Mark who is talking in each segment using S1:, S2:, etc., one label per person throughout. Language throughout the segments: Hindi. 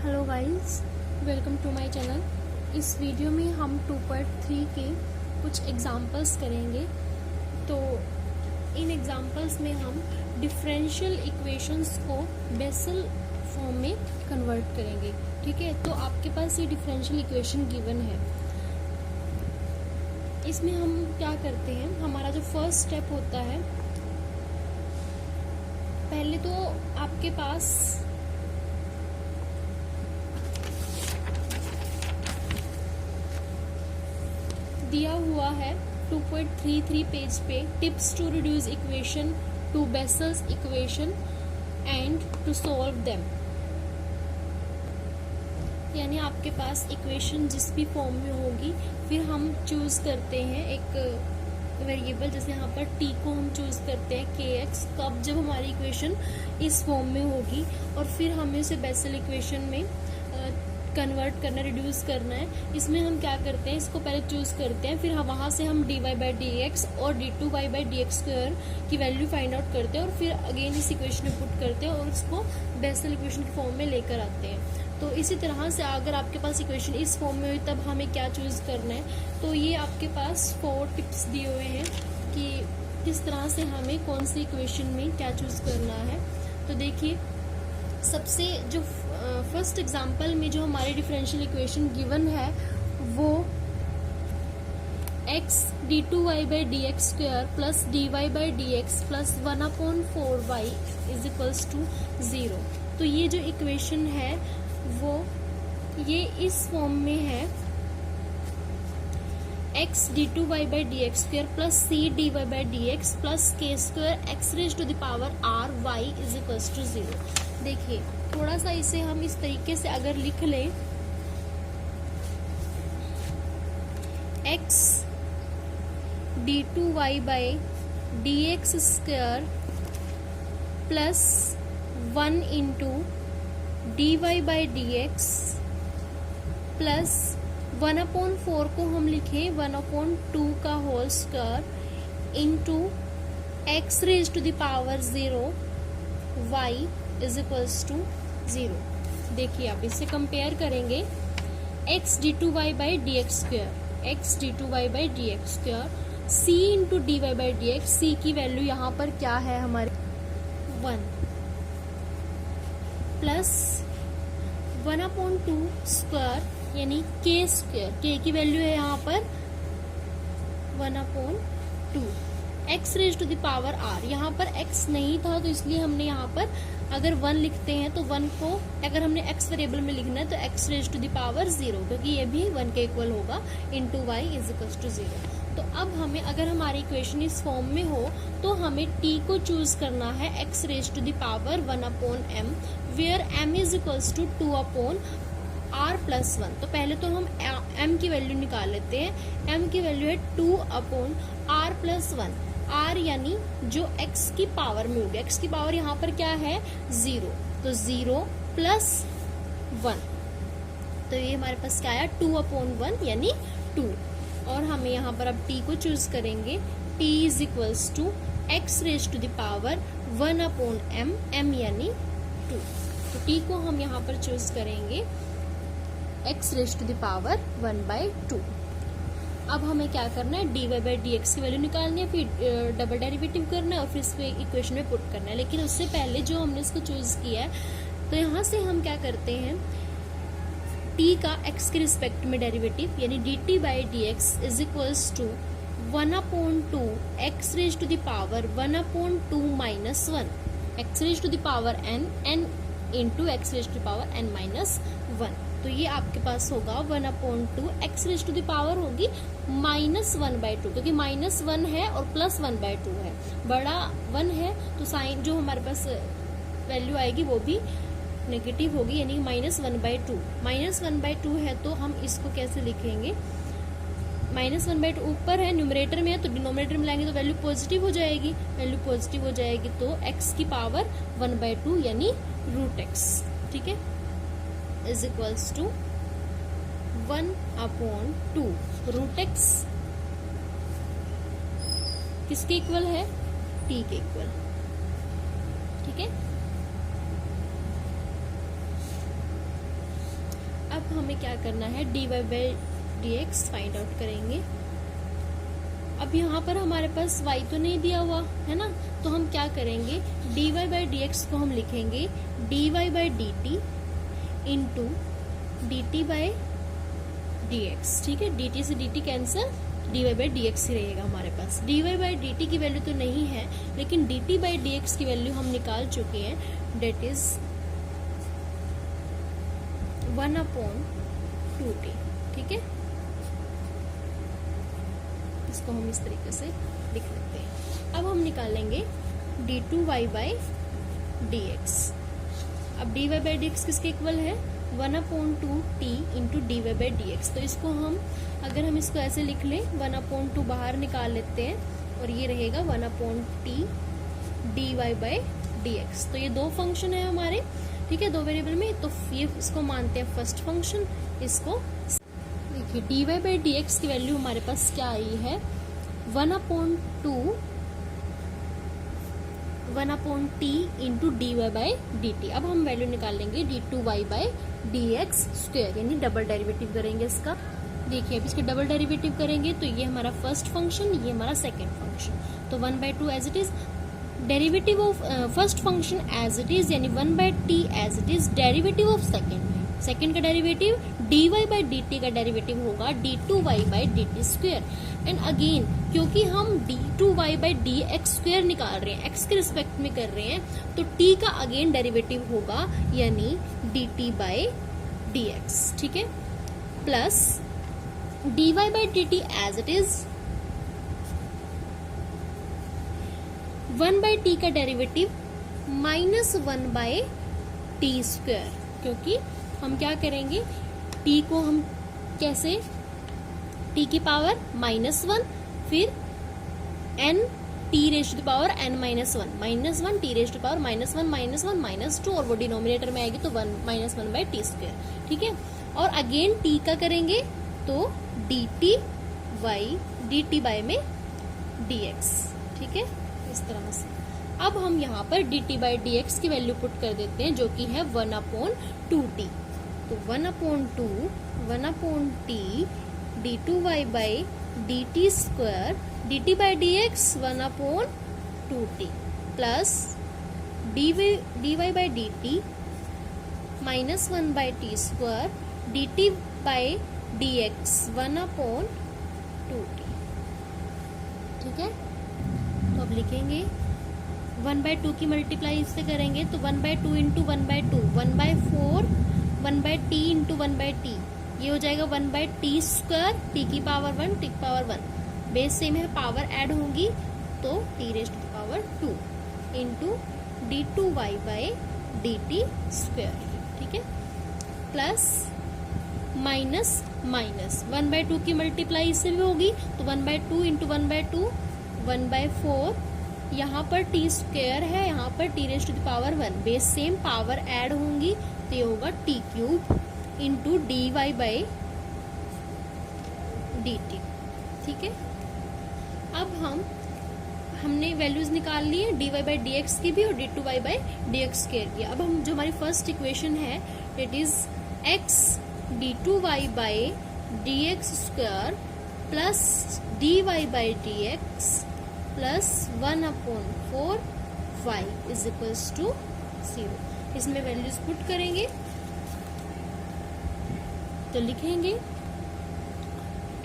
S1: Hello guys, welcome to my channel. इस वीडियो में हम 2.3 के कुछ एग्जांपल्स करेंगे। तो इन एग्जांपल्स में हम डिफरेंशियल इक्वेशंस को बेसल फॉर्म में कन्वर्ट करेंगे। ठीक है, तो आपके पास ये डिफरेंशियल इक्वेशन गिवन है। इसमें हम क्या करते हैं, हमारा जो फर्स्ट स्टेप होता है, पहले तो आपके पास दिया हुआ है 2.33 पेज पे tips to reduce equation to Bessel's equation and to solve them. यानी आपके पास इक्वेशन जिस भी फॉर्म में होगी, फिर हम चूज करते हैं एक वेरिएबल, जैसे यहाँ पर t को हम चूज करते हैं kx, कब जब हमारी इक्वेशन इस फॉर्म में होगी, और फिर हमें उसे बेसल इक्वेशन में कन्वर्ट करना, रिड्यूस करना है। इसमें हम क्या करते हैं, इसको पहले चूज करते हैं, फिर हम वहां से हम dy बाई डी एक्स और d2y by D X square की वैल्यू फाइंड आउट करते हैं, और फिर अगेन इस इक्वेशन में पुट करते हैं और उसको बेसल इक्वेशन के फॉर्म में लेकर आते हैं। तो इसी तरह से अगर आपके पास इक्वेशन इस फॉर्म में हुई, तब हमें क्या चूज करना है। तो ये आपके पास 4 टिप्स दिए हुए हैं कि किस तरह से हमें कौन सी इक्वेशन में क्या चूज करना है। तो देखिए, सबसे जो फर्स्ट एग्जांपल में जो हमारी डिफरेंशियल इक्वेशन गिवन है वो x d2y by D X square plus dy by D X plus 1/4y is equals to 0। तो ये जो इक्वेशन है वो ये इस फॉर्म में है, x d2y by D X square plus c dy by D X plus k square x raise to the power r y is equals to 0। देखिए, थोड़ा सा इसे हम इस तरीके से अगर लिख लें, x d2y by D X square plus 1 into dy by D X plus 1/4 को हम लिखें 1/2 का whole square into x raise to the power 0 y is equals to 0। देखिए, आप इससे कंपेयर करेंगे, x d2y by D X square, x d2y by D X square, c into dy by D X, c की वैल्यू यहाँ पर क्या है हमारे 1, प्लस 1/2 स्क्वायर यानी k स्क्वायर, k की वैल्यू है यहाँ पर 1/2, x raise to the power r। यहाँ पर x नहीं था तो इसलिए हमने यहाँ पर अगर 1 लिखते हैं तो 1 को अगर हमने x वेरिएबल में लिखना है तो x raise to the power 0, क्योंकि ये भी 1 के इक्वल होगा, into y is equal to 0। तो अब हमें अगर हमारी इक्वेशन इस फॉर्म में हो तो हमें t को चूज करना है x raise to the power 1/m, where m is equals to 2/r plus 1। तो पहले तो हम m की वैल्यू निकाल लेते हैं। m की वैल्यू है 2/r प्लस 1, r यानी जो x की पावर में होगी, x की पावर यहाँ पर क्या है 0, तो 0 प्लस 1, तो ये हमारे पास क्या आया 2/1 यानी 2। और हमें यहाँ पर अब t को चूज करेंगे, t is equals to x raise to the power 1/m, m यानी 2। तो t को हम यहाँ पर चूज करेंगे x raise to the power 1/2। अब हमें क्या करना है, dy बाई डी एक्स की वैल्यू निकालनी है, फिर डबल डेरिवेटिव करना है और फिर इसको इक्वेशन में पुट करना है। लेकिन उससे पहले जो हमने इसको चूज किया है, तो यहाँ से हम क्या करते हैं, t का x के रिस्पेक्ट में डेरिवेटिव यानी dt by D X is equals to 1/2 x raise to the power 1/2 minus 1, x raise to the power n into x raise to the power n minus 1। तो ये आपके पास होगा 1/2 x raise to the power होगी -1/2, क्योंकि -1 है और प्लस 1/2 है, बड़ा 1 है तो साइन जो हमारे पास वैल्यू आएगी वो भी नेगेटिव होगी, यानी -1/2। -1/2 है तो हम इसको कैसे लिखेंगे, -1/2 ऊपर है, न्यूमरेटर में है, तो डिनोमिनेटर में लाएंगे तो वैल्यू पॉजिटिव हो जाएगी, वैल्यू पॉजिटिव हो जाएगी तो x की पावर 1/2 यानी √x, ठीक है, इज इक्वल्स टू 1/2 √x किसके इक्वल है, t के इक्वल, ठीक है। हमें क्या करना है, dy by dx find out करेंगे। अब यहाँ पर हमारे पास y तो नहीं दिया हुआ है ना, तो हम क्या करेंगे, dy बाई dx को हम लिखेंगे dy by dt into dt by dx। ठीक है, dt से dt cancel, dy by dx ही रहेगा हमारे पास। dy बाई dt की वैल्यू तो नहीं है, लेकिन dt बाई dx की वैल्यू हम निकाल चुके हैं, डेट इज 1/2t। ठीक है, इसको हम इस तरीके से लिख लेते हैं। अब हम निकालेंगे d2y बाई dx। अब dy बाई dx किसके इक्वल है, 1/2t into dy by dx। तो इसको हम, अगर हम इसको ऐसे लिख लें, 1/2 बाहर निकाल लेते हैं और ये रहेगा 1/t dy बाई dx। तो ये दो फंक्शन है हमारे, ठीक है, दो वेरिएबल में, तो ये इसको मानते हैं फर्स्ट फंक्शन। इसको देखिए, dy बाई dx की वैल्यू हमारे पास क्या आई है, 1/t into dy by dt। अब हम वैल्यू निकालेंगे d2y बाई dx स्क्वायर, यानी डबल डेरिवेटिव करेंगे इसका। देखिए, अब इसके डबल डेरिवेटिव करेंगे तो ये हमारा फर्स्ट फंक्शन, ये हमारा सेकेंड फंक्शन। तो 1/2 as it is, derivative of first function as it is, यानी 1/t as it is, derivative of second का डेरिवेटिव dy बाई dt का डेरिवेटिव होगा d2y by dt square. And again, क्योंकि हम d2y बाई dx स्क्वायर निकाल रहे हैं, x के रिस्पेक्ट में कर रहे हैं, तो t का अगेन डेरिवेटिव होगा, यानी dt बाई dx। ठीक है, plus dy by dt as it is, 1/t का डेरिवेटिव माइनस 1/t स्क्वायर, क्योंकि हम क्या करेंगे, t को हम कैसे, t की पावर -1, फिर n t raise to power n -1 t raise to power -1 -2, और वो डिनोमिनेटर में आएगी तो 1/t स्क्वायर। ठीक है, और अगेन t का करेंगे तो dt बाय में dx। ठीक है, इस तरह से। अब हम यहाँ पर dt बाई dx की वैल्यू पुट कर देते हैं, जो कि है 1/2t। तो 1/2 d2y by dt square, dt by dx 1/2t plus dy by dt minus 1/t square, dt by dx 1/2t। ठीक है, तो अब लिखेंगे 1/2 की मल्टीप्लाई इससे करेंगे तो 1/2 इंटू 1/2, 1/4, 1/t इंटू 1/t, ये हो जाएगा 1/t स्क्वायर, t की पावर 1, t की पावर 1, बेस सेम है, पावर ऐड होंगी तो t raise to power 2 into d2y by dt square. ठीक है, प्लस माइनस 1/2 की मल्टीप्लाई इससे भी होगी तो 1/2 इंटू 1/2, 1/4, यहाँ पर t स्क्वायर है, यहाँ पर t raise to the power 1, base same, power add होंगी तो ये होगा t cube into dy by dt। ठीक है, अब हमने वैल्यूज निकाल ली है dy बाई dx की भी और d2y बाई dx स्क्वायर की। अब हम जो हमारी फर्स्ट इक्वेशन है, it is x d2y by dx square plus dy by dx plus 1/4 y is equals to 0। इसमें वैल्यूज पुट करेंगे तो लिखेंगे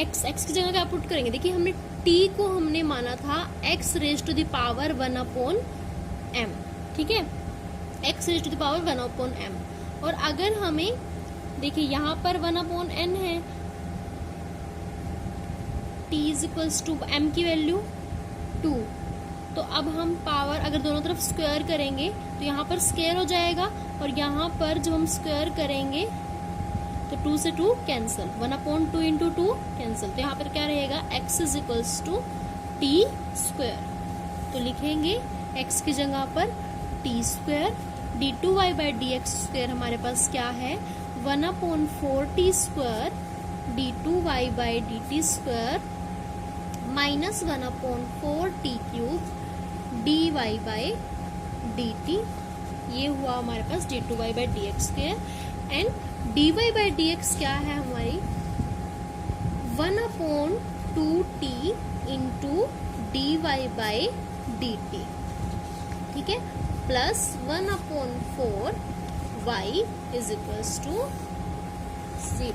S1: x की जगह क्या पुट करेंगे, देखिए हमने t को हमने माना था x raise to the power 1/m। ठीक है, x raise to the power 1/m, और अगर हमें देखिए यहाँ पर 1/n है, t is equals to m की वैल्यू 2, तो अब हम पावर अगर दोनों तरफ स्क्वायर करेंगे तो यहाँ पर स्क्वायर हो जाएगा, और यहाँ पर जब हम स्क्वायर करेंगे तो 2 से 2 कैंसिल, 1/2 इंटू 2 कैंसिल, तो यहाँ पर क्या रहेगा, x is equals to t square. तो लिखेंगे x की जगह पर t square, d2y by dx square हमारे पास क्या है, 1/4t square d2y by dt square minus 1/4t cube dy by dt। ये हुआ हमारे पास d2y by dx square. And dy by dx क्या है हमारी 1/2t into dy by dt, ठीक है, plus 1/4 y is equals to 0।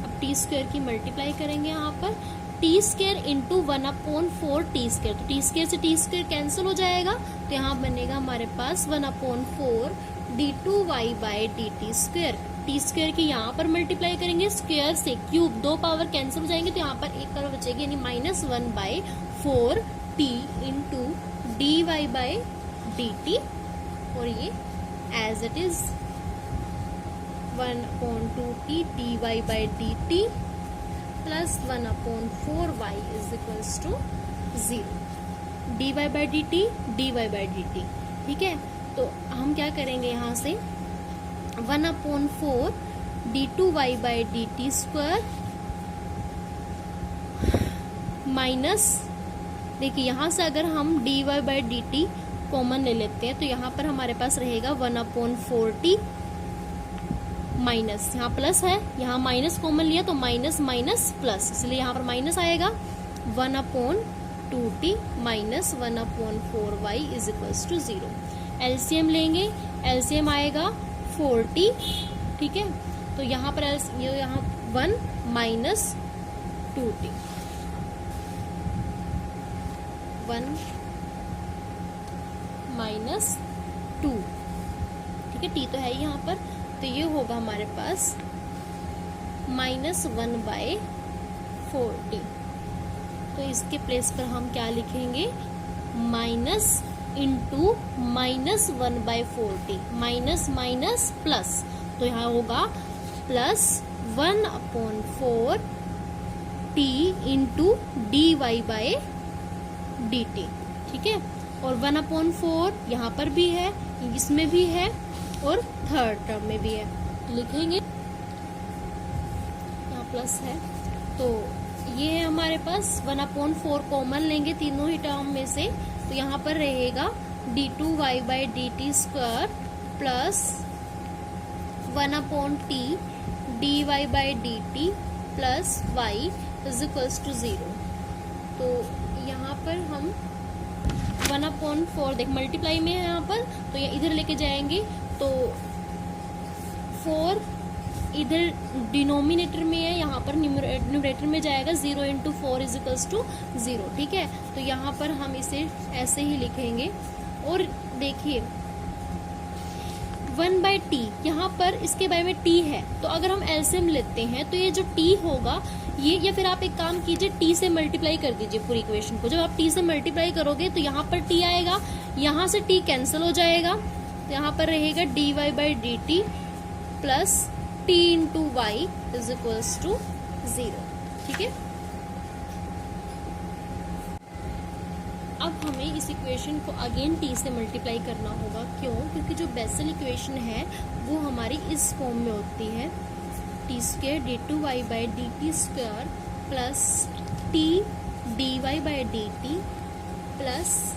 S1: अब टी स्क्वायर की मल्टीप्लाई करेंगे यहाँ पर, T square into 1/4 T square, तो टी स्क्वायर से टी स्क्वायर कैंसिल हो जाएगा, तो यहाँ बनेगा हमारे पास 1/4 d2y by dt square. T square की यहाँ पर मल्टीप्लाई करेंगे स्क्वायर से क्यूब, दो पावर कैंसिल हो जाएंगे, तो यहाँ पर एक पावर बचेगी यानी -1/4 t into dy by dt, और ये as it is 1/2t dy by dt plus 1/4y is equals to 0। dy by dt, ठीक है, तो हम क्या करेंगे यहाँ से 1/4 d2y by dt square minus, देखिए यहाँ से अगर हम dy बाई dt कॉमन ले लेते हैं तो यहाँ पर हमारे पास रहेगा 1/4t माइनस, यहाँ प्लस है, यहाँ माइनस कॉमन लिया तो माइनस माइनस प्लस, इसलिए यहाँ पर माइनस आएगा 1/2t minus 1/4y is equals to 0। LCM लेंगे, एलसीएम आएगा 4t, ठीक है, तो यहाँ पर यहाँ 1 माइनस 2t, 1 माइनस 2, ठीक है, t तो है यहाँ पर, तो ये होगा हमारे पास -1/4t। तो इसके प्लेस पर हम क्या लिखेंगे, minus into -1/4t, minus minus plus, तो यहाँ होगा plus 1/4t into dy by dt, ठीक है, और 1/4 यहाँ पर भी है, इसमें भी है, और थर्ड टर्म में भी है, लिखेंगे, यहाँ प्लस है, तो ये है हमारे पास 1/4 कॉमन लेंगे तीनों ही टर्म में से, तो यहाँ पर रहेगा d2y by dt square plus 1/t dy by dt plus y is equals to 0। तो यहाँ पर हम 1/4 देख मल्टीप्लाई में है यहाँ पर, तो ये इधर लेके जाएंगे तो 4 इधर डिनोमिनेटर में है, यहाँ पर न्यूमरेटर में जाएगा, 0 इंटू 4 इज इक्वल्स टू 0, ठीक है, तो यहाँ पर हम इसे ऐसे ही लिखेंगे। और देखिए 1/t यहाँ पर इसके बारे में t है, तो अगर हम एलसीएम लेते हैं तो ये जो t होगा ये, या फिर आप एक काम कीजिए t से मल्टीप्लाई कर दीजिए पूरी इक्वेशन को। जब आप t से मल्टीप्लाई करोगे तो यहाँ पर t आएगा, यहाँ से t कैंसिल हो जाएगा, तो यहाँ पर रहेगा dy by dt plus t into Y is equals to 0, ठीक है। अब हमें इस इक्वेशन को अगेन t से मल्टीप्लाई करना होगा, क्यों? क्योंकि जो बेसल इक्वेशन है वो हमारी इस फॉर्म में होती है, T square d2y by dt square plus t dy by dt plus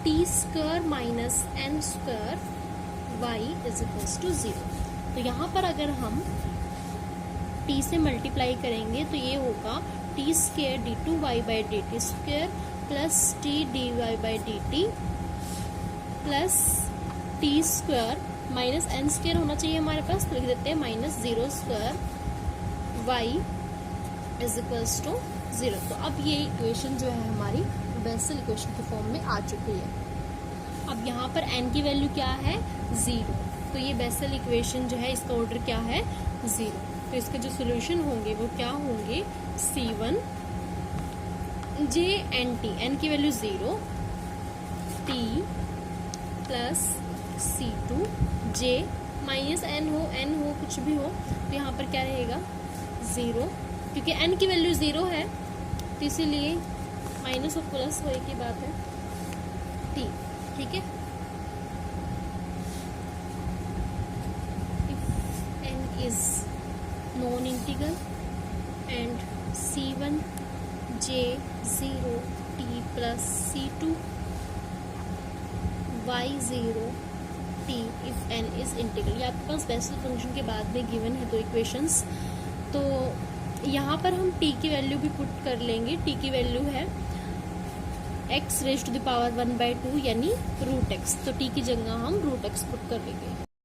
S1: t square minus n square y is equals to 0। तो यहाँ पर अगर हम t से मल्टीप्लाई करेंगे तो ये होगा t square d2y by dt square plus t dy by dt plus t square minus n square होना चाहिए हमारे पास, तो लिख देते हैं -0 square y is equals to 0। तो अब ये इक्वेशन जो है हमारी बेसल इक्वेशन के फॉर्म में आ चुकी है। अब यहाँ पर n की वैल्यू क्या है 0, तो ये बेसल इक्वेशन जो है इसका ऑर्डर क्या है 0। तो इसके जो सोल्यूशन होंगे वो क्या होंगे, C1 J N T, n की value 0, T plus C2 J minus n हो कुछ भी हो, तो यहाँ पर क्या रहेगा 0, क्योंकि n की वैल्यू 0 है तो इसीलिए माइनस और प्लस हो एक ही बात है, T, ठीक है। If n is non integral and C1 J 0 T plus C2 Y 0 t if n is integral। ये आपके पास बेसिस फंक्शन के बाद में गिवन है दो इक्वेशंस। तो यहाँ पर हम t की वैल्यू भी पुट कर लेंगे। t की वैल्यू है x raise to the power 1/2 यानी √x। तो t की जगह हम √x पुट कर लेंगे।